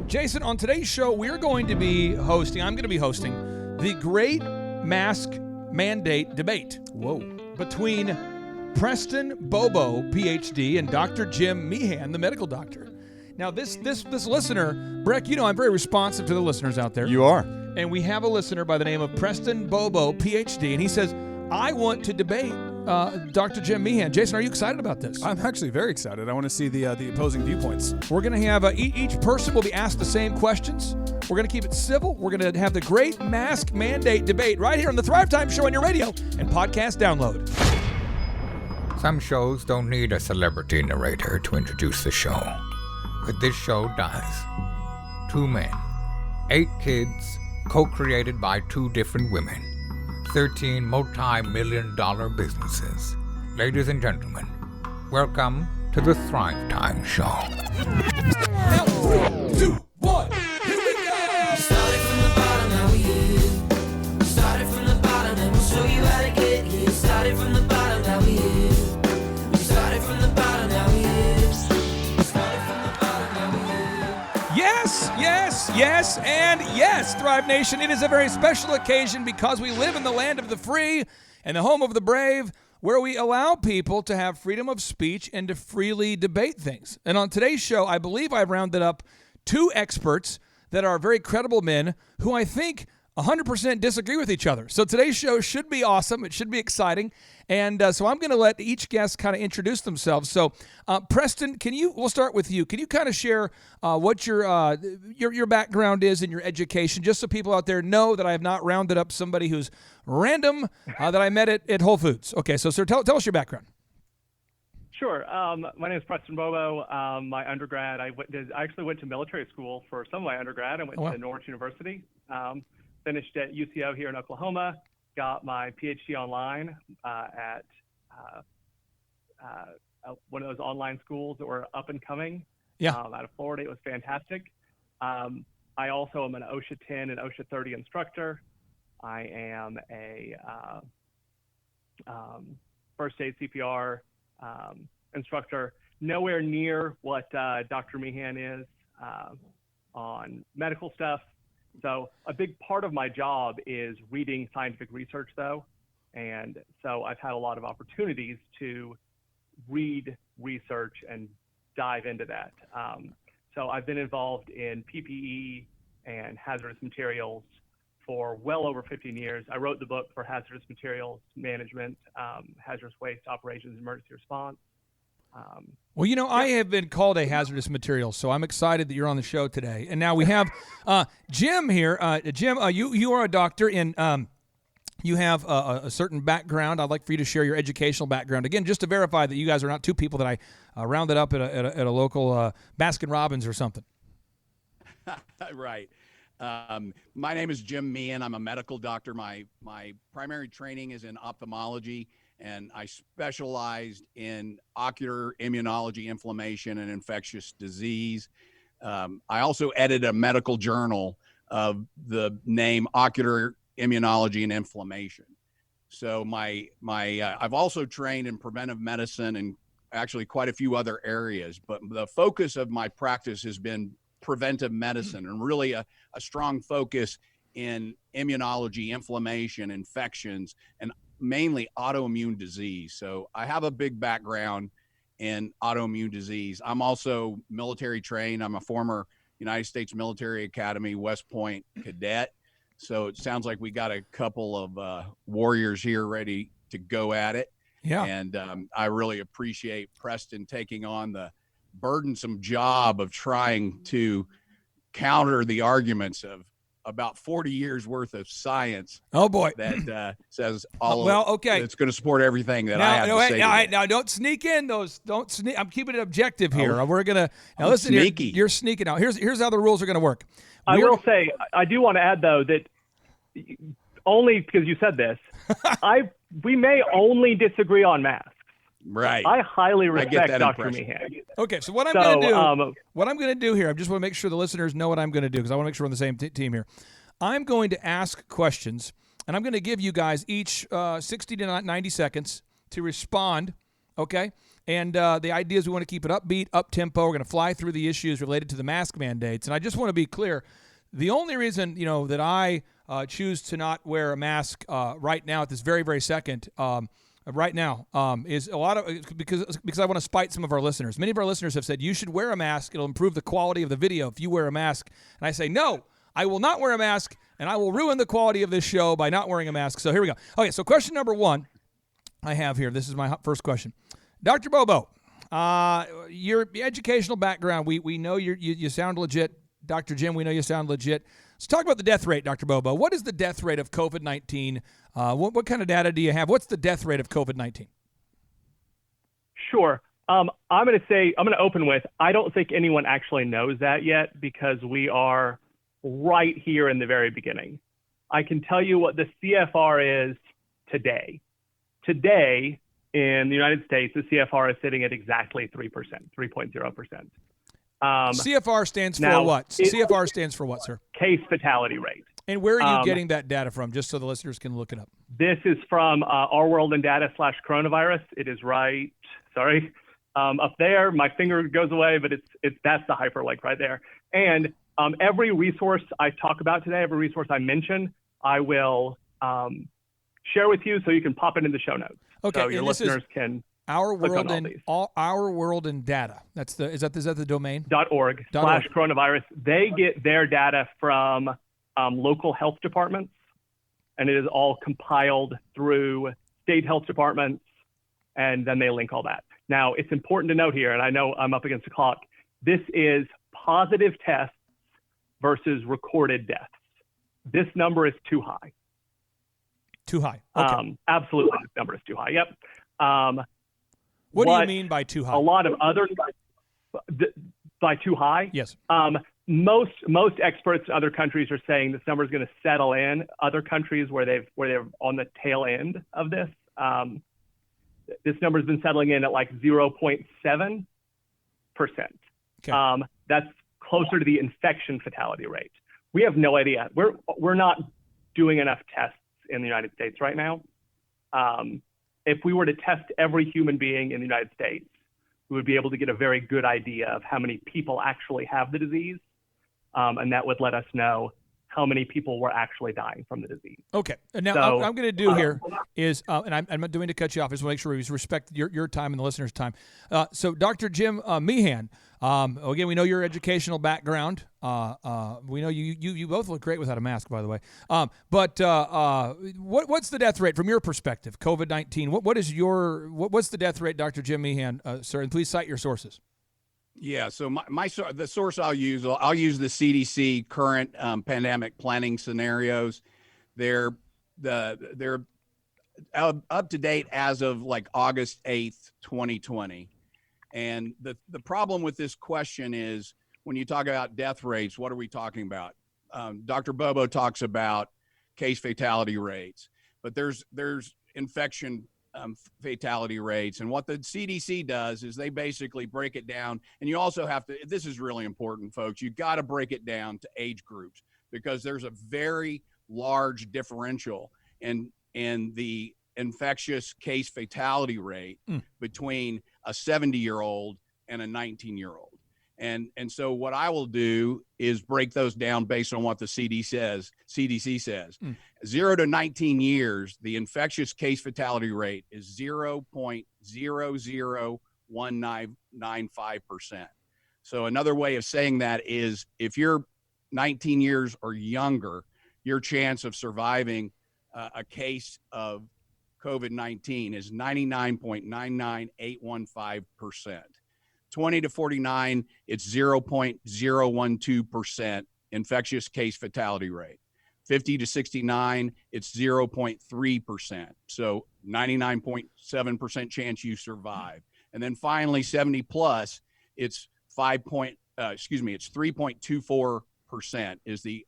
Jason, on today's show, I'm going to be hosting the Great Mask Mandate Debate. Whoa. Between Preston Bobo, Ph.D., and Dr. Jim Meehan, the medical doctor. Now, this listener, Breck, you know I'm very responsive to the listeners out there. You are. And we have a listener by the name of Preston Bobo, Ph.D., and he says, I want to debate Dr. Jim Meehan. Jason, are you excited about this? I'm actually very excited. I want to see the opposing viewpoints. We're going to have each person will be asked the same questions. We're going to keep it civil. We're going to have the Great Mask Mandate Debate right here on the Thrive Time Show on your radio and podcast download. Some shows don't need a celebrity narrator to introduce the show, but this show does. 2 men, 8 kids, co-created by 2 different women, 13 multi-million-dollar businesses. Ladies and gentlemen, welcome to the Thrive Time Show. Now, 3, 2, 1, here we go! Started from the bottom, now we here. Started from the bottom, and we'll show you how to get here. Started from the bottom, now we here. Started from the bottom, now we here. Started from the bottom, now we here. Yes, yes, yes, and yes, Thrive Nation. It is a very special occasion because we live in the land of the free and the home of the brave, where we allow people to have freedom of speech and to freely debate things. And on today's show, I believe I've rounded up 2 experts that are very credible men who I think 100% disagree with each other. So today's show should be awesome. It should be exciting. And so I'm going to let each guest kind of introduce themselves. So Preston, we'll start with you. Can you kind of share what your background is in your education, just so people out there know that I have not rounded up somebody who's random that I met at Whole Foods. Okay, so sir, tell us your background. Sure. My name is Preston Bobo. My undergrad, I actually went to military school for some of my undergrad. I went to Norwich University. Finished at UCO here in Oklahoma, got my Ph.D. online at one of those online schools that were up and coming out of Florida. It was fantastic. I also am an OSHA 10 and OSHA 30 instructor. I am a first aid CPR instructor, nowhere near what Dr. Meehan is on medical stuff. So a big part of my job is reading scientific research, though. And so I've had a lot of opportunities to read research and dive into that. So I've been involved in PPE and hazardous materials for well over 15 years. I wrote the book for hazardous materials management, hazardous waste operations, emergency response. Well, you know, I have been called a hazardous material, so I'm excited that you're on the show today. And now we have Jim here. Jim, you are a doctor, and you have a certain background. I'd like for you to share your educational background. Again, just to verify that you guys are not 2 people that I rounded up at a local Baskin-Robbins or something. Right. My name is Jim Meehan. I'm a medical doctor. My primary training is in ophthalmology, and I specialized in ocular immunology, inflammation, and infectious disease. I also edit a medical journal of the name Ocular Immunology and Inflammation. So I've also trained in preventive medicine and actually quite a few other areas, but the focus of my practice has been preventive medicine, and really a strong focus in immunology, inflammation, infections, and mainly autoimmune disease. So I have a big background in autoimmune disease. I'm also military trained. I'm a former United States Military Academy West Point cadet. So it sounds like we got a couple of warriors here ready to go at it. Yeah. And I really appreciate Preston taking on the burdensome job of trying to counter the arguments of about 40 years worth of science. Oh boy, that says okay, it's going to support everything that now, I have to say. Now don't sneak in those. Don't sneak. I'm keeping it objective here. We're gonna now listen. Sneaky. You're sneaking out. Here's how the rules are going to work. I will say, I do want to add though that only because you said this, we may only disagree on masks. Right. I highly respect Dr. impression. Meehan. Okay, so what I'm going to do here, I just want to make sure the listeners know what I'm going to do, because I want to make sure we're on the same team here. I'm going to ask questions, and I'm going to give you guys each 60 to 90 seconds to respond, okay? And the idea is we want to keep it upbeat, up-tempo. We're going to fly through the issues related to the mask mandates. And I just want to be clear, the only reason, that I choose to not wear a mask right now at this very, very second is a lot of because I want to spite some of our listeners. Many of our listeners have said, you should wear a mask. It'll improve the quality of the video if you wear a mask. And I say, no, I will not wear a mask, and I will ruin the quality of this show by not wearing a mask. So here we go. Okay, so question number 1 I have here. This is my first question. Dr. Bobo, your educational background, we know you sound legit. Dr. Jim, we know you sound legit. Let's talk about the death rate, Dr. Bobo. What is the death rate of COVID-19? What kind of data do you have? What's the death rate of COVID-19? Sure. I'm going to open with, I don't think anyone actually knows that yet because we are right here in the very beginning. I can tell you what the CFR is today. Today, in the United States, the CFR is sitting at exactly 3.0%. CFR stands for what? CFR stands for what, sir? Case fatality rate. And where are you getting that data from, just so the listeners can look it up? This is from Our World in Data /coronavirus. It is up there. My finger goes away, but that's the hyperlink right there. And every resource I talk about today, every resource I mention, I will share with you so you can pop it in the show notes. Okay, so your listeners can Our click World on all these. Our World in Data. Is that the domain? .org /coronavirus. They get their data from local health departments, and it is all compiled through state health departments, and then they link all that. Now, it's important to note here, and I know I'm up against the clock, this is positive tests versus recorded deaths. This number is too high. Too high. Okay. Absolutely, this number is too high. Yep. What do you mean by too high? A lot of other by too high. Yes. Most experts in other countries are saying this number is going to settle in. Other countries where they're on the tail end of this, this number has been settling in at like 0.7%. Okay. That's closer to the infection fatality rate. We have no idea. We're not doing enough tests in the United States right now. If we were to test every human being in the United States, we would be able to get a very good idea of how many people actually have the disease, and that would let us know how many people were actually dying from the disease. Okay. Now, So, what I'm going to do here is, and I'm not doing to cut you off, I just want to make sure we respect your time and the listeners' time. So, Dr. Jim Meehan, again, we know your educational background. We know you both look great without a mask, by the way. But what's the death rate from your perspective? COVID-19. What's the death rate, Dr. Jim Meehan, sir? And please cite your sources. Yeah, so the source I'll use the CDC current pandemic planning scenarios. They're up to date as of like August 8th, 2020. And the problem with this question is when you talk about death rates, what are we talking about? Dr. Bobo talks about case fatality rates, but there's infection fatality rates. And what the CDC does is they basically break it down. And you also have to, this is really important, folks, you got to break it down to age groups because there's a very large differential in the infectious case fatality rate between a 70-year-old and a 19-year-old. And so what I will do is break those down based on what the CDC says. 0 to 19 years, the infectious case fatality rate is 0.001995%. So another way of saying that is if you're 19 years or younger, your chance of surviving a case of COVID-19 is 99.99815%. 20 to 49, it's 0.012% infectious case fatality rate. 50 to 69, it's 0.3%. So 99.7% chance you survive. And then finally, 70 plus, it's 3.24% is the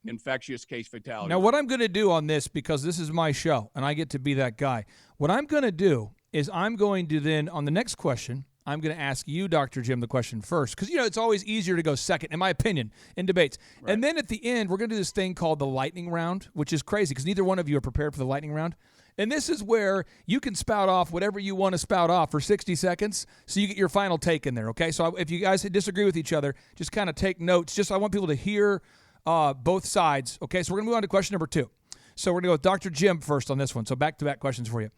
infectious case fatality. Now, what I'm going to do on this, because this is my show and I get to be that guy, what I'm going to do is I'm going to then, on the next question, I'm going to ask you, Dr. Jim, the question first, because, it's always easier to go second, in my opinion, in debates. Right. And then at the end, we're going to do this thing called the lightning round, which is crazy because neither one of you are prepared for the lightning round. And this is where you can spout off whatever you want to spout off for 60 seconds so you get your final take in there, okay? So if you guys disagree with each other, just kind of take notes. I want people to hear both sides, okay? So we're going to move on to question number 2. So we're going to go with Dr. Jim first on this one. So back-to-back questions for you.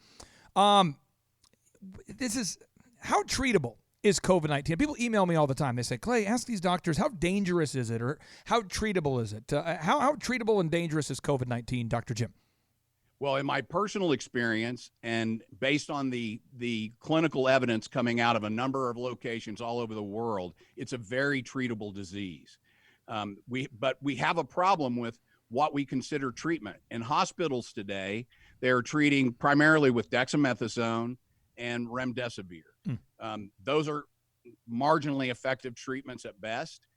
This is, how treatable is COVID-19? People email me all the time. They say, Clay, ask these doctors, how dangerous is it, or how treatable is it? How treatable and dangerous is COVID-19, Dr. Jim? Well, in my personal experience and based on the clinical evidence coming out of a number of locations all over the world, it's a very treatable disease. But we have a problem with what we consider treatment. In hospitals today, they're treating primarily with dexamethasone and remdesivir. Those are marginally effective treatments at best,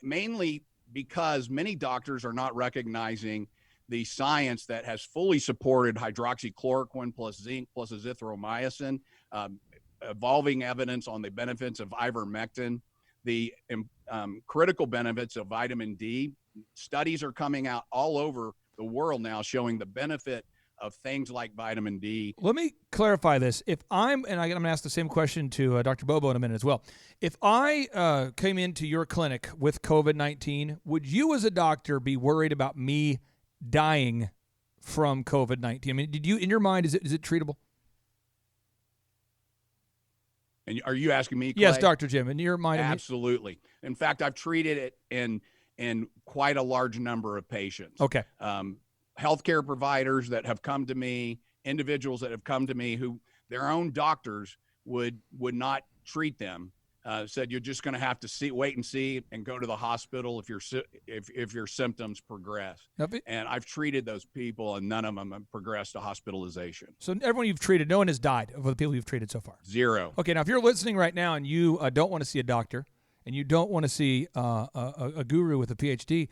mainly because many doctors are not recognizing the science that has fully supported hydroxychloroquine plus zinc plus azithromycin, evolving evidence on the benefits of ivermectin, the critical benefits of vitamin D. Studies are coming out all over the world now showing the benefit of things like vitamin D. Let me clarify this. And I'm going to ask the same question to Dr. Bobo in a minute as well. If I came into your clinic with COVID-19, would you as a doctor be worried about me dying from COVID-19? I mean, did you, in your mind, is it treatable? And are you asking me, Clay? Yes, Dr. Jim. In your mind, absolutely. In fact, I've treated it in quite a large number of patients. Okay. Healthcare providers that have come to me, individuals that have come to me who their own doctors would not treat them. Said you're just going to have to wait and see, and go to the hospital if your symptoms progress. And I've treated those people, and none of them have progressed to hospitalization. So everyone you've treated, no one has died of the people you've treated so far? 0. Okay, now if you're listening right now and you don't want to see a doctor, and you don't want to see a guru with a Ph.D.,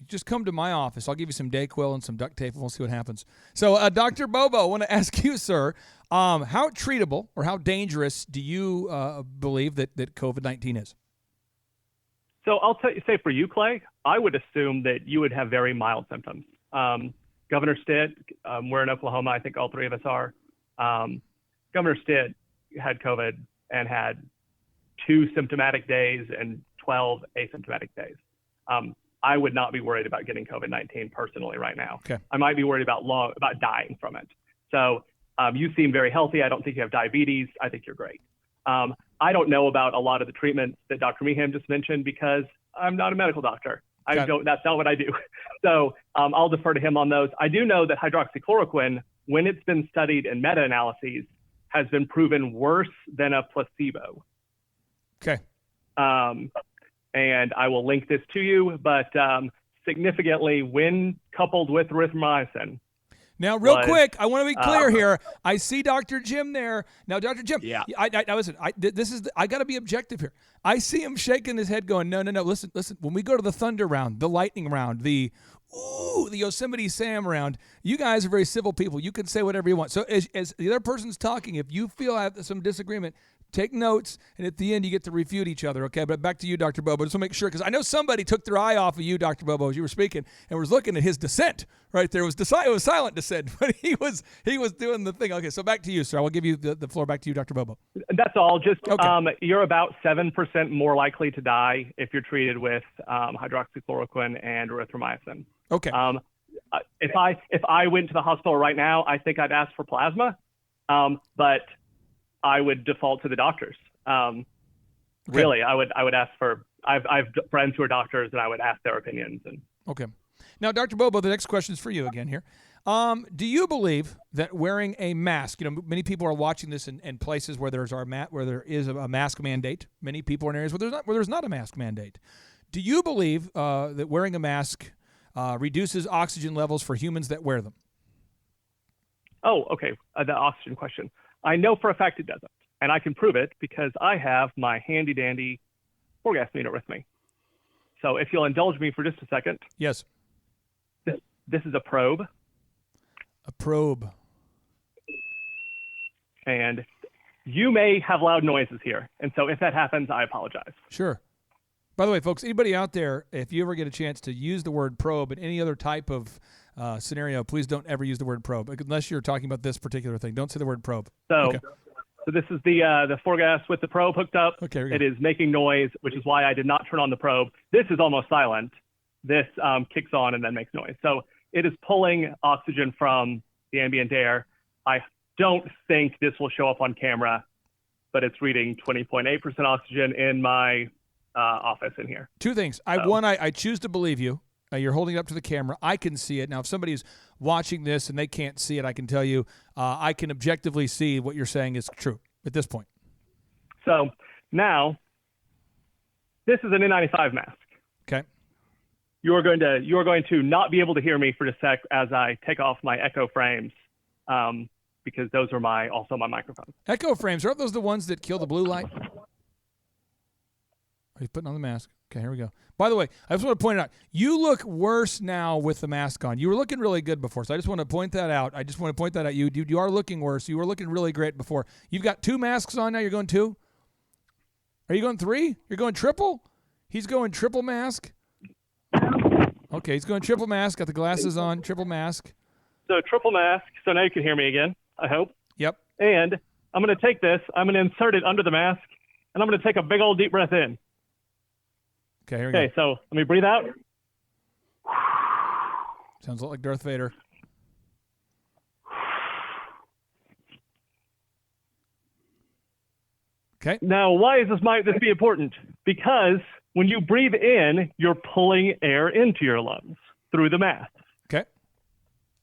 just come to my office. I'll give you some Dayquil and some duct tape, and we'll see what happens. So, Dr. Bobo, I want to ask you, sir, how treatable or how dangerous do you believe that COVID-19 is? So I'll say for you, Clay, I would assume that you would have very mild symptoms. Governor Stitt, we're in Oklahoma. I think all three of us are. Governor Stitt had COVID and had 2 symptomatic days and 12 asymptomatic days. I would not be worried about getting COVID-19 personally right now. Okay. I might be worried about dying from it. So you seem very healthy. I don't think you have diabetes. I think you're great. I don't know about a lot of the treatments that Dr. Meehan just mentioned because I'm not a medical doctor. That's not what I do. So I'll defer to him on those. I do know that hydroxychloroquine, when it's been studied in meta-analyses, has been proven worse than a placebo. Okay. And I will link this to you, but significantly, when coupled with erythromycin. Now, real quick, I want to be clear here. I see Dr. Jim there. Now, Dr. Jim, yeah. Listen, I got to be objective here. I see him shaking his head going, no. Listen. When we go to the Thunder round, the Lightning round, the Yosemite Sam round, you guys are very civil people. You can say whatever you want. So as the other person's talking, if you feel I have some disagreement, take notes, and at the end you get to refute each other, okay? But back to you, Dr. Bobo. Just to make sure, because I know somebody took their eye off of you, Dr. Bobo, as you were speaking, and was looking at his dissent right there. It was silent dissent, but he was doing the thing. Okay, so back to you, sir. I will give you the floor back to you, Dr. Bobo. That's all. Just okay. You're about 7% more likely to die if you're treated with hydroxychloroquine and erythromycin. Okay. If I went to the hospital right now, I think I'd ask for plasma, but I would default to the doctors. Really, I would ask for. I've friends who are doctors, and I would ask their opinions. And okay, now, Dr. Bobo, the next question is for you again here. Do you believe that wearing a mask? Many people are watching this in places where there is a mask mandate. Many people are in areas where there's not a mask mandate. Do you believe that wearing a mask reduces oxygen levels for humans that wear them? Oh, okay. The oxygen question. I know for a fact it doesn't, and I can prove it because I have my handy-dandy gas meter with me. So if you'll indulge me for just a second. Yes. This is a probe. A probe. And you may have loud noises here, and so if that happens, I apologize. Sure. By the way, folks, anybody out there, if you ever get a chance to use the word probe in any other type of scenario, please don't ever use the word probe unless you're talking about this particular thing. Don't say the word probe. So, Okay. so this is the four-gas with the probe hooked up. Okay, here we go. It is making noise, which is why I did not turn on the probe. This is almost silent. This kicks on and then makes noise. So it is pulling oxygen from the ambient air. I don't think this will show up on camera, but it's reading 20.8% oxygen in my office in here. Two things. I choose to believe you. You're holding it up to the camera. I can see it. Now, if somebody's watching this and they can't see it, I can tell you I can objectively see what you're saying is true at this point. So now, this is an N95 mask. Okay. You are going to not be able to hear me for a sec as I take off my echo frames, because those are also my microphones. Echo frames, aren't those the ones that kill the blue light? He's putting on the mask. Okay, here we go. By the way, I just want to point out, you look worse now with the mask on. You were looking really good before, so I just want to point that out. You are looking worse. You were looking really great before. You've got 2 masks on now. You're going 2? Are you going 3? You're going triple? He's going triple mask. Okay, he's going triple mask. Got the glasses on. Triple mask. So triple mask. So now you can hear me again, I hope. Yep. And I'm going to take this. I'm going to insert it under the mask, and I'm going to take a big old deep breath in. Okay, here we go. Okay, so let me breathe out. Sounds a lot like Darth Vader. Okay. Now, why is this be important? Because when you breathe in, you're pulling air into your lungs through the mask. Okay.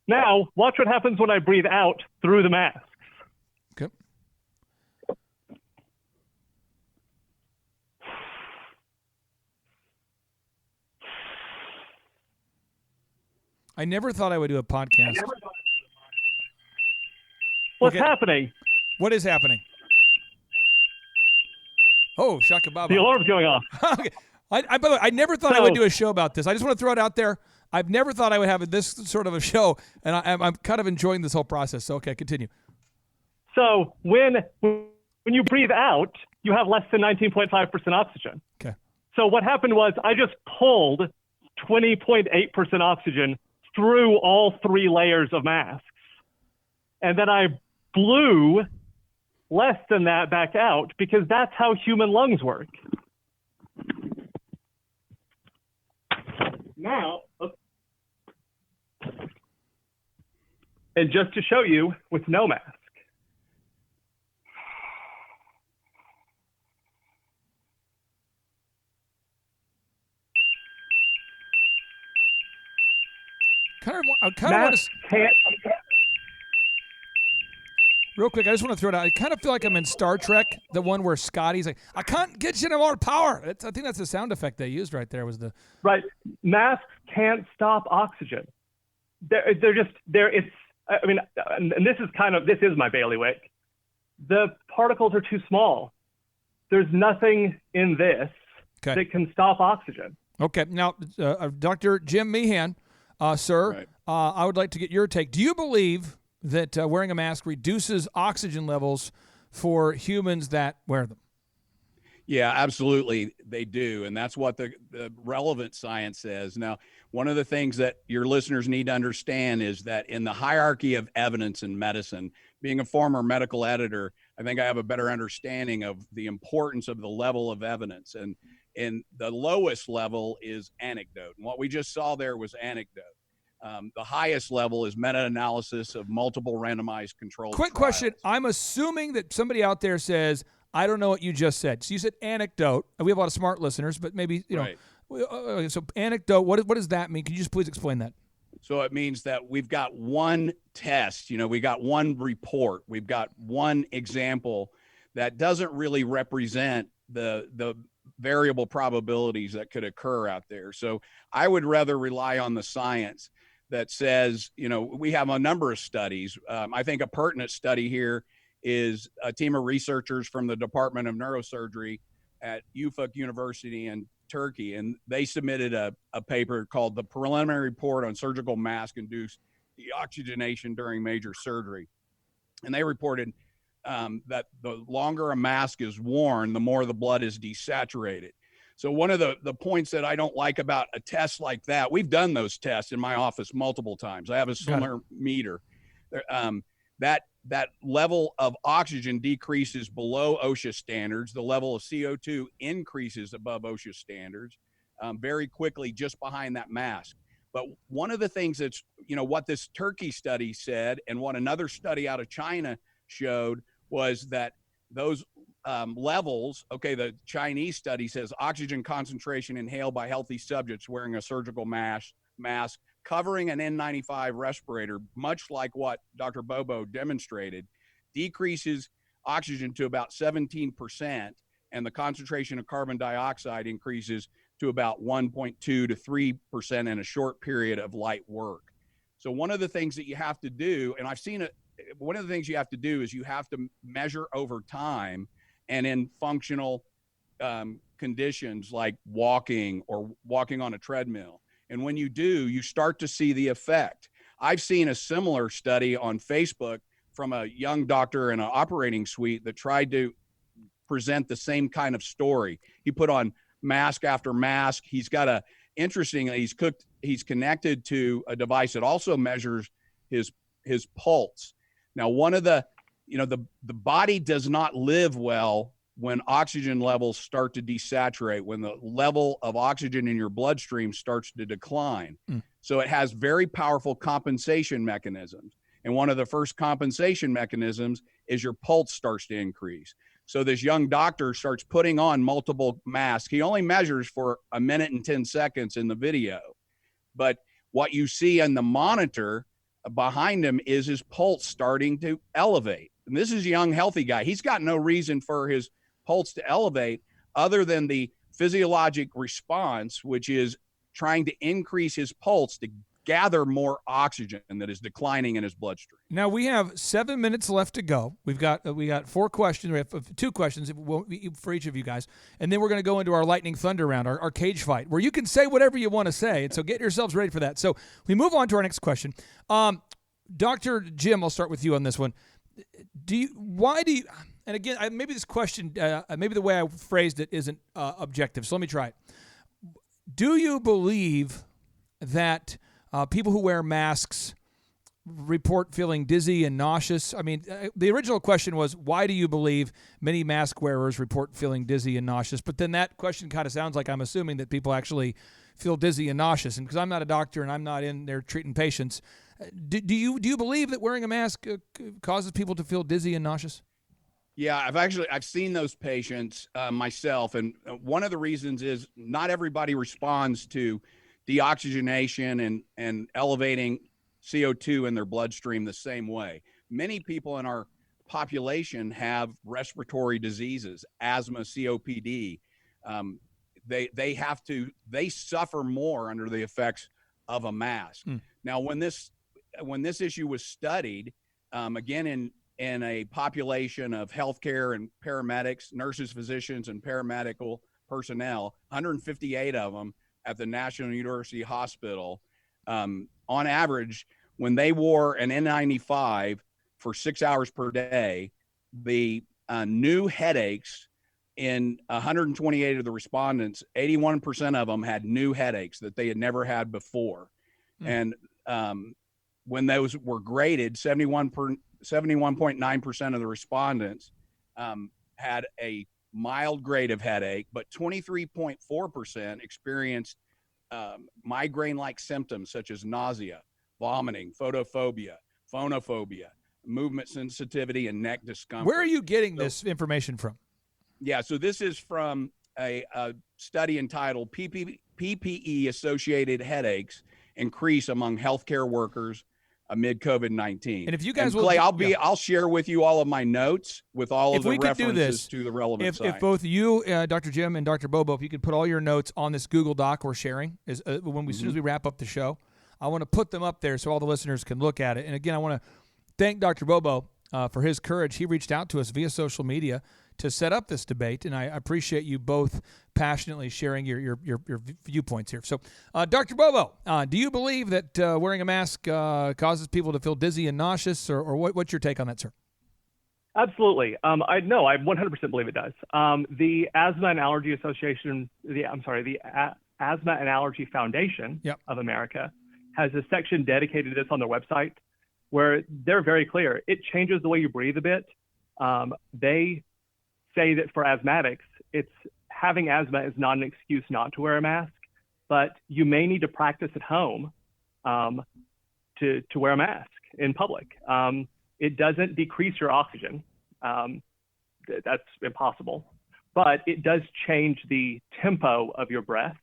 Now, watch what happens when I breathe out through the mask. Okay. I never thought I would do a podcast. What's Okay. happening? What is happening? Oh, Shaka Baba. The alarm's going off. Okay. By the way, I never thought I would do a show about this. I just want to throw it out there. I've never thought I would have this sort of a show, and I'm kind of enjoying this whole process. So, okay, continue. So when you breathe out, you have less than 19.5% oxygen. Okay. So what happened was I just pulled 20.8% oxygen through all 3 layers of masks. And then I blew less than that back out because that's how human lungs work. Now, and just to show you with no mask. I kind of want Masks to. can't. Real quick, I just want to throw it out. I kind of feel like I'm in Star Trek, the one where Scotty's like, "I can't get you any more power." I think that's the sound effect they used right there. Was the Right. Masks can't stop oxygen. They're just there. I mean, and this is my bailiwick. The particles are too small. There's nothing in this that can stop oxygen. Okay. Now, Dr. Jim Meehan, sir, Right. I would like to get your take. Do you believe that wearing a mask reduces oxygen levels for humans that wear them? Yeah, absolutely. They do. And that's what the relevant science says. Now, one of the things that your listeners need to understand is that in the hierarchy of evidence in medicine, being a former medical editor, I think I have a better understanding of the importance of the level of evidence. And the lowest level is anecdote. And what we just saw there was anecdote. The highest level is meta-analysis of multiple randomized controlled Quick trials. question. I'm assuming that somebody out there says, I don't know what you just said. So you said anecdote. We have a lot of smart listeners, but maybe, Right. So anecdote, what does that mean? Can you just please explain that? So it means that we've got one test, we got one report, we've got one example that doesn't really represent the variable probabilities that could occur out there. So I would rather rely on the science that says, we have a number of studies. I think a pertinent study here is a team of researchers from the Department of Neurosurgery at Ufuk University in Turkey, and they submitted a paper called the Preliminary Report on Surgical Mask-Induced Deoxygenation During Major Surgery. And they reported that the longer a mask is worn, the more the blood is desaturated. So one of the points that I don't like about a test like that, we've done those tests in my office multiple times. I have a similar meter. That level of oxygen decreases below OSHA standards. The level of CO2 increases above OSHA standards very quickly just behind that mask. But one of the things that's, what this Turkey study said and what another study out of China showed was that those levels, the Chinese study says oxygen concentration inhaled by healthy subjects wearing a surgical mask covering an N95 respirator, much like what Dr. Bobo demonstrated, decreases oxygen to about 17%, and the concentration of carbon dioxide increases to about 1.2 to 3% in a short period of light work. So one of the things that you have to do, and I've seen it, one of the things you have to do is you have to measure over time and in functional conditions like walking or walking on a treadmill. And when you do, you start to see the effect. I've seen a similar study on Facebook from a young doctor in an operating suite that tried to present the same kind of story. He put on mask after mask. He's got interestingly, he's connected to a device that also measures his pulse. Now, one of the body does not live well when oxygen levels start to desaturate, when the level of oxygen in your bloodstream starts to decline. So it has very powerful compensation mechanisms. And one of the first compensation mechanisms is your pulse starts to increase. So this young doctor starts putting on multiple masks. He only measures for 1 minute and 10 seconds in the video. But what you see on the monitor behind him is his pulse starting to elevate. And this is a young, healthy guy. He's got no reason for his pulse to elevate other than the physiologic response, which is trying to increase his pulse to gather more oxygen that is declining in his bloodstream. Now we have 7 minutes left to go. We got 4 questions. We have 2 questions for each of you guys, and then we're going to go into our lightning thunder round, our cage fight, where you can say whatever you want to say. And so get yourselves ready for that. So we move on to our next question. Dr. Jim, I'll start with you on this one. And again, maybe this question, maybe the way I phrased it isn't objective. So let me try it. Do you believe that people who wear masks report feeling dizzy and nauseous? I mean, the original question was, why do you believe many mask wearers report feeling dizzy and nauseous? But then that question kind of sounds like I'm assuming that people actually feel dizzy and nauseous. And because I'm not a doctor and I'm not in there treating patients, do you believe that wearing a mask causes people to feel dizzy and nauseous? Yeah, I've seen those patients myself, and one of the reasons is not everybody responds to deoxygenation and elevating CO2 in their bloodstream the same way. Many people in our population have respiratory diseases, asthma, COPD. They suffer more under the effects of a mask. Now, when this issue was studied, again in a population of healthcare and paramedics, nurses, physicians, and paramedical personnel, 158 of them at the National University Hospital, on average, when they wore an N95 for 6 hours per day, the new headaches in 128 of the respondents, 81% of them had new headaches that they had never had before. And when those were graded, 71.9% of the respondents had a mild grade of headache, but 23.4% experienced migraine-like symptoms such as nausea, vomiting, photophobia, phonophobia, movement sensitivity, and neck discomfort. Where are you getting this information from? Yeah, so this is from a study entitled PPE-associated headaches increase among healthcare workers amid COVID-19. And if you guys Clay, I'll share with you all of my notes with all of the references to the relevant site. If both you, Dr. Jim, and Dr. Bobo, if you could put all your notes on this Google Doc we're sharing as soon as we wrap up the show, I want to put them up there so all the listeners can look at it. And again, I want to thank Dr. Bobo for his courage. He reached out to us via social media to set up this debate, and I appreciate you both passionately sharing your viewpoints here. So, Dr. Bobo, do you believe that wearing a mask causes people to feel dizzy and nauseous, or what's your take on that, sir? Absolutely. I 100% believe it does. The Asthma and Allergy Association, the Asthma and Allergy Foundation of America has a section dedicated to this on their website where they're very clear. It changes the way you breathe a bit. They say that for asthmatics, having asthma is not an excuse not to wear a mask, but you may need to practice at home to wear a mask in public. It doesn't decrease your oxygen. That's impossible. But it does change the tempo of your breath.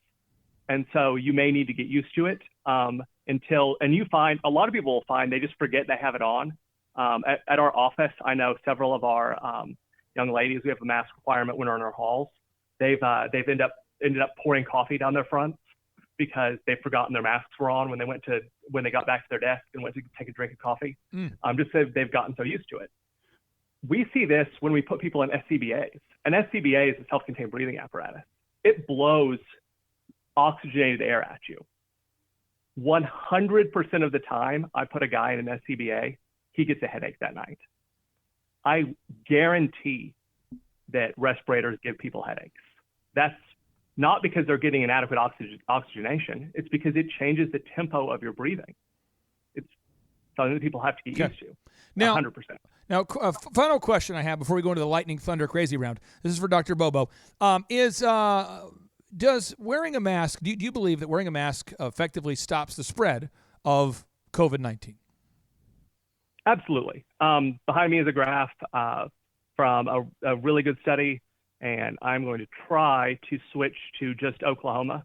And so you may need to get used to it and you find, a lot of people will find they just forget they have it on. At our office, I know several of our young ladies, we have a mask requirement when we're in our halls. They've ended up pouring coffee down their fronts because they've forgotten their masks were on when they got back to their desk and went to take a drink of coffee. Just so they've gotten so used to it. We see this when we put people in SCBAs. An SCBA is a self-contained breathing apparatus. It blows oxygenated air at you. 100% of the time I put a guy in an SCBA, he gets a headache that night. I guarantee that respirators give people headaches. That's not because they're getting inadequate oxygenation. It's because it changes the tempo of your breathing. It's something that people have to get used to. Now, 100%. Now, a final question I have before we go into the Lightning Thunder Crazy Round. This is for Dr. Bobo. Does wearing a mask, do you believe that wearing a mask effectively stops the spread of COVID-19? Absolutely. Behind me is a graph from a really good study, and I'm going to try to switch to just Oklahoma.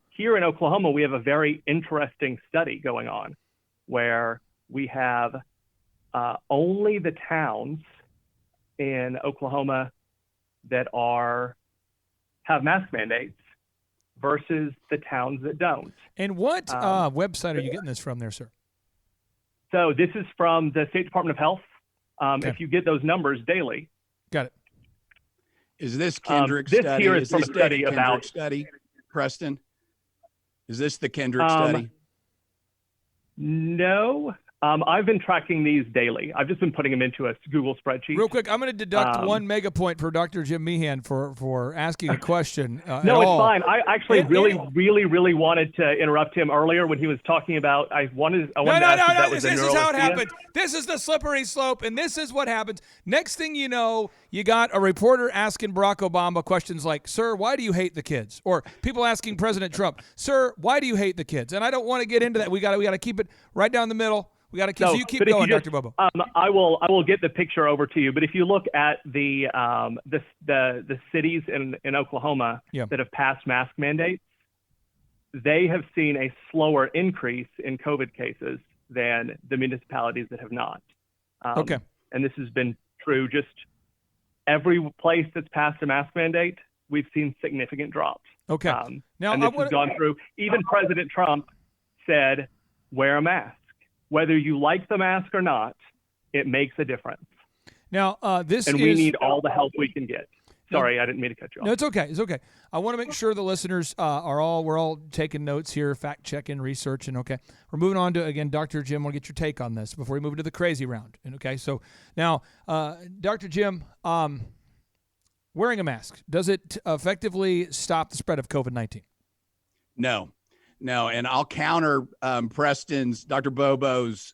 Here in Oklahoma, we have a very interesting study going on where we have only the towns in Oklahoma that have mask mandates versus the towns that don't. And what website are you getting this from there, sir? So this is from the State Department of Health. If you get those numbers daily. Got it. Is this Kendrick this study? Here is from a study about study, Preston? Is this the Kendrick study? No. I've been tracking these daily. I've just been putting them into a Google spreadsheet. Real quick, I'm going to deduct 1 mega point for Dr. Jim Meehan for asking a question. No, it's fine. I actually really wanted to interrupt him earlier when he was talking about. I wanted to ask if that was this is how it happened. This is the slippery slope, and this is what happens. Next thing you know, you got a reporter asking Barack Obama questions like, "Sir, why do you hate the kids?" Or people asking President Trump, "Sir, why do you hate the kids?" And I don't want to get into that. We got to keep it right down the middle. We got to keep. So you keep going, Dr. Bobo. I will get the picture over to you. But if you look at the cities in Oklahoma that have passed mask mandates, they have seen a slower increase in COVID cases than the municipalities that have not. Okay. And this has been true just every place that's passed a mask mandate. We've seen significant drops. Okay. Now, and this has gone through. Even President Trump said, "Wear a mask. Whether you like the mask or not, it makes a difference." Now, we need all the help we can get. Sorry, I didn't mean to cut you off. No, it's okay. It's okay. I want to make sure the listeners we're all taking notes here, fact checking, researching. Okay, we're moving on to again, Dr. Jim. I want to get your take on this before we move into the crazy round. And okay, so now, Dr. Jim, wearing a mask, does it effectively stop the spread of COVID-19? No, and I'll counter Preston's, Dr. Bobo's,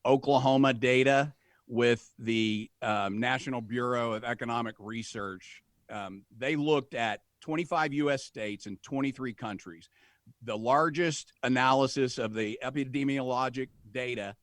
Oklahoma data with the National Bureau of Economic Research. They looked at 25 U.S. states and 23 countries. The largest analysis of the epidemiologic data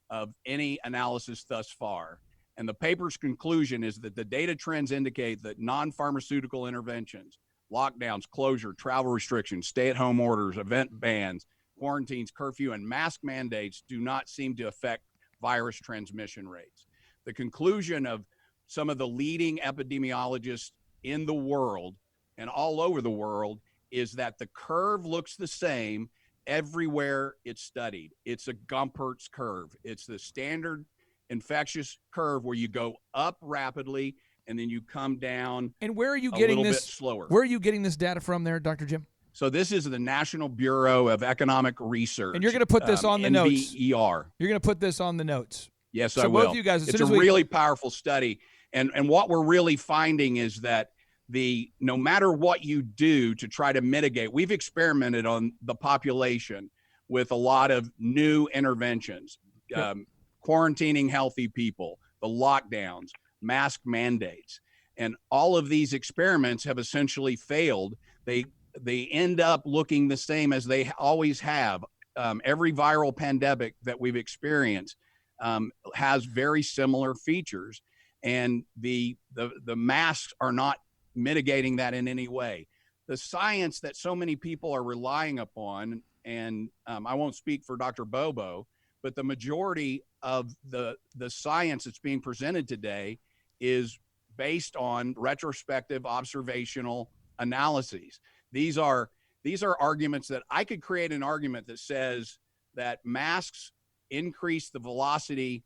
of any analysis thus far. And the paper's conclusion is that the data trends indicate that non-pharmaceutical interventions, lockdowns, closure, travel restrictions, stay-at-home orders, event bans, quarantines, curfew, and mask mandates do not seem to affect virus transmission rates. The conclusion of some of the leading epidemiologists in the world and all over the world is that the curve looks the same everywhere it's studied. It's a Gompertz curve. It's the standard infectious curve where you go up rapidly and then you come down. And where are you getting this? Bit slower. Where are you getting this data from there, Dr. Jim? So this is the National Bureau of Economic Research. And you're going to put this on the notes. NBER. You're going to put this on the notes. Yes, So I will. both of you guys, as it's soon a as we- really powerful study. And what we're really finding is that no matter what you do to try to mitigate, we've experimented on the population with a lot of new interventions, quarantining healthy people, the lockdowns, mask mandates. And all of these experiments have essentially failed. They end up looking the same as they always have. Every viral pandemic that we've experienced has very similar features, and the masks are not mitigating that in any way. The science that so many people are relying upon, and I won't speak for Dr. Bobo, but the majority of the science that's being presented today is based on retrospective observational analyses. These are arguments that I could create an argument that says that masks increase the velocity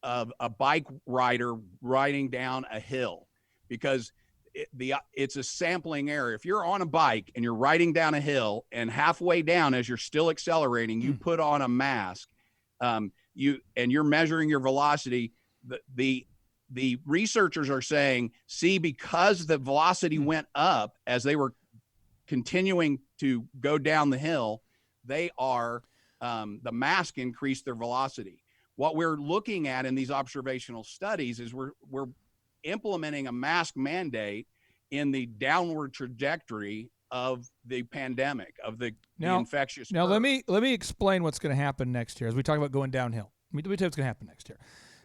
of a bike rider riding down a hill, because it's a sampling error. If you're on a bike and you're riding down a hill, and halfway down as you're still accelerating, you put on a mask, you're measuring your velocity, the researchers are saying, see, because the velocity went up as they were continuing to go down the hill, the mask increased their velocity. What we're looking at in these observational studies is we're implementing a mask mandate in the downward trajectory of the pandemic, of the infectious Now, curve. let me explain what's going to happen next year as we talk about going downhill. Let me tell you what's going to happen next year.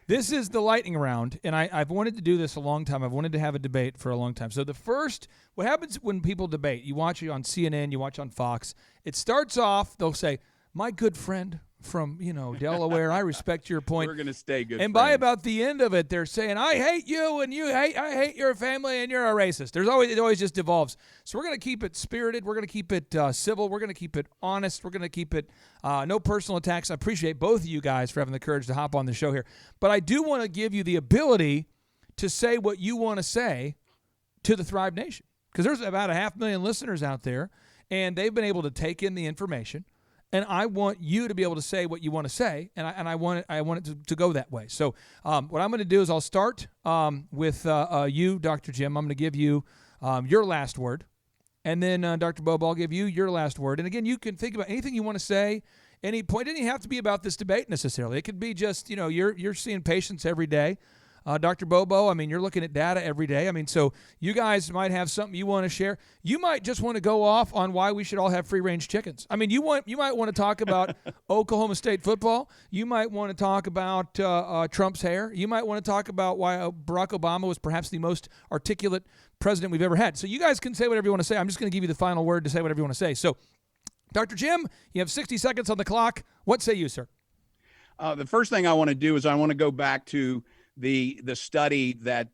This is the lightning round, and I've wanted to do this a long time. I've wanted to have a debate for a long time. So what happens when people debate, you watch it on CNN, you watch on Fox, it starts off, they'll say, my good friend from, Delaware, I respect your point. We're going to stay good And friends. by about the end of it, they're saying, I hate you, and I hate your family, and you're a racist. It always just devolves. So we're going to keep it spirited. We're going to keep it civil. We're going to keep it honest. We're going to keep it no personal attacks. I appreciate both of you guys for having the courage to hop on the show here. But I do want to give you the ability to say what you want to say to the Thrive Nation, because there's about 500,000 listeners out there, and they've been able to take in the information. And I want you to be able to say what you want to say, and I want it to go that way. So what I'm going to do is I'll start with you, Dr. Jim. I'm going to give you your last word, and then Dr. Bobo, I'll give you your last word. And again, you can think about anything you want to say, any point. It doesn't have to be about this debate necessarily. It could be just, you're seeing patients every day. Dr. Bobo, you're looking at data every day. So you guys might have something you want to share. You might just want to go off on why we should all have free-range chickens. You might want to talk about Oklahoma State football. You might want to talk about Trump's hair. You might want to talk about why Barack Obama was perhaps the most articulate president we've ever had. So you guys can say whatever you want to say. I'm just going to give you the final word to say whatever you want to say. So, Dr. Jim, you have 60 seconds on the clock. What say you, sir? The first thing I want to do is I want to go back to the study that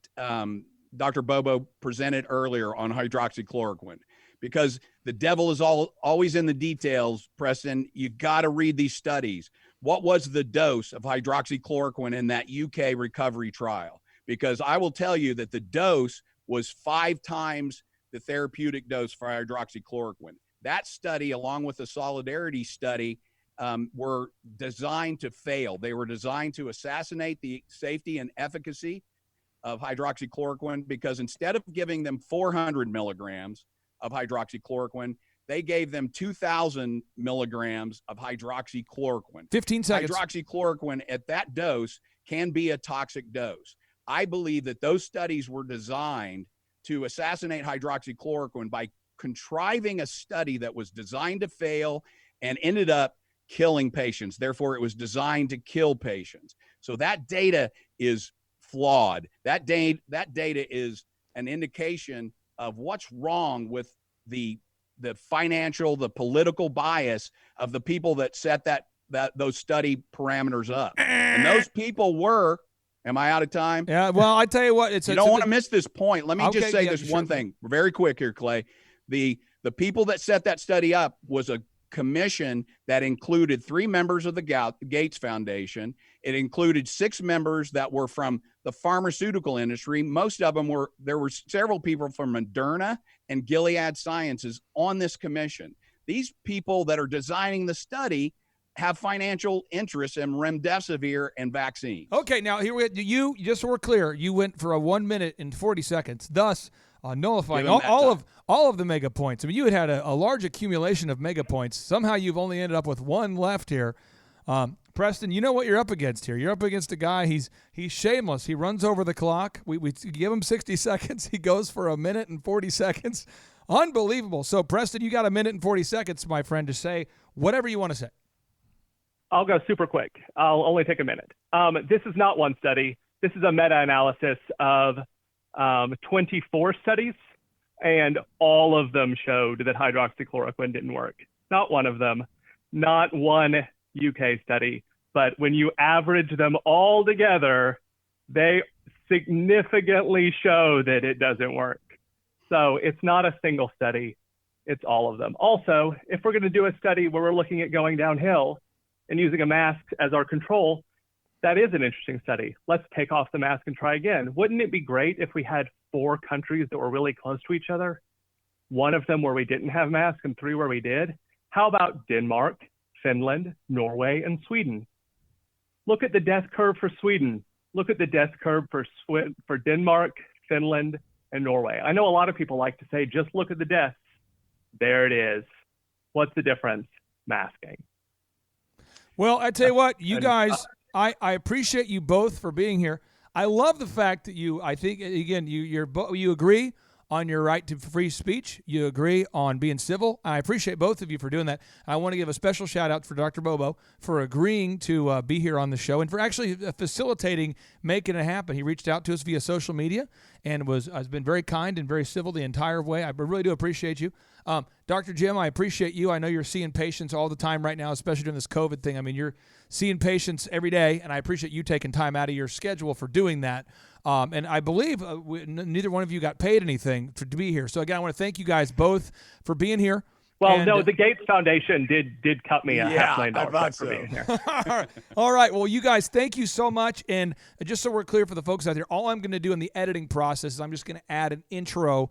Dr. Bobo presented earlier on hydroxychloroquine, because the devil is always in the details. Preston, you got to read these studies. What was the dose of hydroxychloroquine in that UK recovery trial? Because I will tell you that the dose was 5 times the therapeutic dose for hydroxychloroquine. That study, along with the Solidarity study, were designed to fail. They were designed to assassinate the safety and efficacy of hydroxychloroquine, because instead of giving them 400 milligrams of hydroxychloroquine, they gave them 2,000 milligrams of hydroxychloroquine. 15 seconds. Hydroxychloroquine at that dose can be a toxic dose. I believe that those studies were designed to assassinate hydroxychloroquine by contriving a study that was designed to fail and ended up killing patients. Therefore, it was designed to kill patients. So that data is flawed. That data is an indication of what's wrong with the financial, the political bias of the people that set those study parameters up. And those people were, am I out of time? Yeah, well, I tell you what, you don't want to miss this point. Let me just say this one thing very quick here, Clay. The people that set that study up was a commission that included 3 members of the Gates Foundation. It included 6 members that were from the pharmaceutical industry. Most of them there were several people from Moderna and Gilead Sciences on this commission. These people that are designing the study have financial interests in remdesivir and vaccines. Okay, now here you just so we're clear, you went for a 1 minute and 40 seconds, thus nullifying Give him that all of the mega points. I mean, you had a large accumulation of mega points. Somehow you've only ended up with one left here. Preston, you know what you're up against here. You're up against a guy. He's shameless. He runs over the clock. We give him 60 seconds. He goes for a minute and 40 seconds. Unbelievable. So, Preston, you got a minute and 40 seconds, my friend, to say whatever you want to say. I'll go super quick. I'll only take a minute. This is not one study. This is a meta-analysis of 24 studies, and all of them showed that hydroxychloroquine didn't work. Not one of them, not one UK study, but when you average them all together, they significantly show that it doesn't work. So it's not a single study, it's all of them. Also, if we're going to do a study where we're looking at going downhill and using a mask as our control, that is an interesting study. Let's take off the mask and try again. Wouldn't it be great if we had 4 countries that were really close to each other? 1 of them where we didn't have masks and 3 where we did? How about Denmark, Finland, Norway, and Sweden? Look at the death curve for Sweden. Look at the death curve for Denmark, Finland, and Norway. I know a lot of people like to say, just look at the deaths. There it is. What's the difference? Masking. Well, I tell you what, you guys, I appreciate you both for being here. I love the fact that I think, again, you agree on your right to free speech. You agree on being civil. I appreciate both of you for doing that. I want to give a special shout out for Dr. Bobo for agreeing to be here on the show and for actually facilitating making it happen. He reached out to us via social media and has been very kind and very civil the entire way. I really do appreciate you. Dr. Jim, I appreciate you. I know you're seeing patients all the time right now, especially during this COVID thing. I mean, you're seeing patients every day, and I appreciate you taking time out of your schedule for doing that. And I believe neither one of you got paid anything to be here. So, again, I want to thank you guys both for being here. Well, no, the Gates Foundation did cut me a $500,000 for being here. All right. Well, you guys, thank you so much. And just so we're clear for the folks out there, all I'm going to do in the editing process is I'm just going to add an intro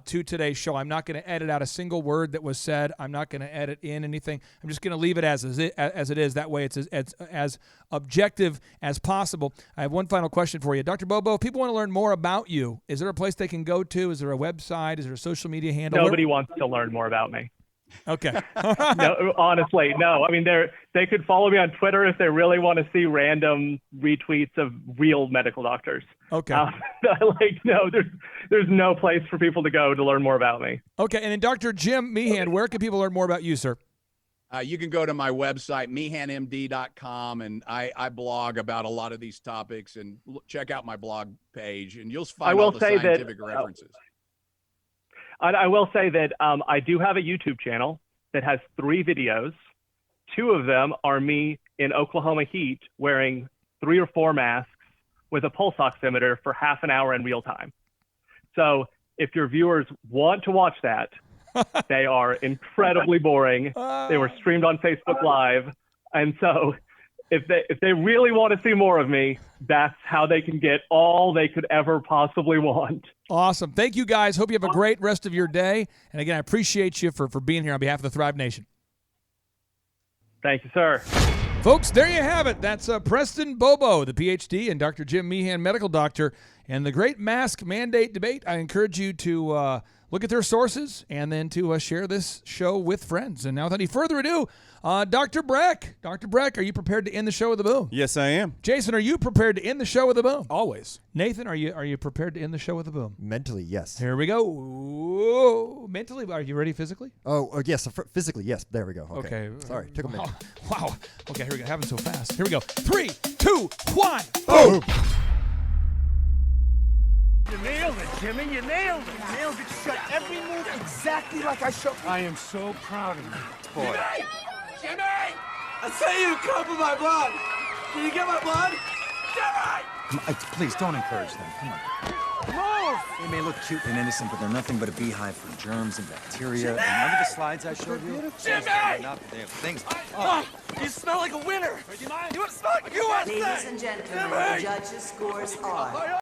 to today's show. I'm not going to edit out a single word that was said. I'm not going to edit in anything. I'm just going to leave it as it is. That way it's as objective as possible. I have one final question for you. Dr. Bobo, if people want to learn more about you, is there a place they can go to? Is there a website? Is there a social media handle? Nobody wants to learn more about me. Okay. No, honestly, no. I mean, they could follow me on Twitter if they really want to see random retweets of real medical doctors. Okay. No, there's no place for people to go to learn more about me. Okay. And then Dr. Jim Meehan, where can people learn more about you, sir? You can go to my website, meehanmd.com, and I blog about a lot of these topics, and check out my blog page, and you'll find all the scientific references. I will say that I do have a YouTube channel that has 3 videos. 2 of them are me in Oklahoma heat wearing 3 or 4 masks with a pulse oximeter for half an hour in real time. So if your viewers want to watch that, they are incredibly boring. They were streamed on Facebook Live. And so if they really want to see more of me, that's how they can get all they could ever possibly want. Awesome. Thank you, guys. Hope you have a great rest of your day. And again, I appreciate you for being here on behalf of the Thrive Nation. Thank you, sir. Folks, there you have it. That's Preston Bobo, the Ph.D., and Dr. Jim Meehan, medical doctor, and the great mask mandate debate. I encourage you to look at their sources and then to share this show with friends. And now, without any further ado, Dr. Breck. Dr. Breck, are you prepared to end the show with a boom? Yes, I am. Jason, are you prepared to end the show with a boom? Always. Nathan, are you prepared to end the show with a boom? Mentally, yes. Here we go. Ooh, mentally, are you ready physically? Oh, yes. Physically, yes. There we go. Okay. Sorry, took a minute. Wow. Okay, here we go. Happened so fast. Here we go. 3, 2, 1. Boom! You nailed it, Jimmy. You nailed it. You nailed it. You shot every move exactly like I showed you. I am so proud of you, boy. Jimmy! I say you come for my blood! Can you get my blood? Jimmy! Please don't encourage them. Come on. Move! They may look cute and innocent, but they're nothing but a beehive for germs and bacteria. Remember the slides I showed you? Jimmy! They have things. You smell like a winner! Do you mind? You smell like you want to say? Ladies and gentlemen, the judges' scores are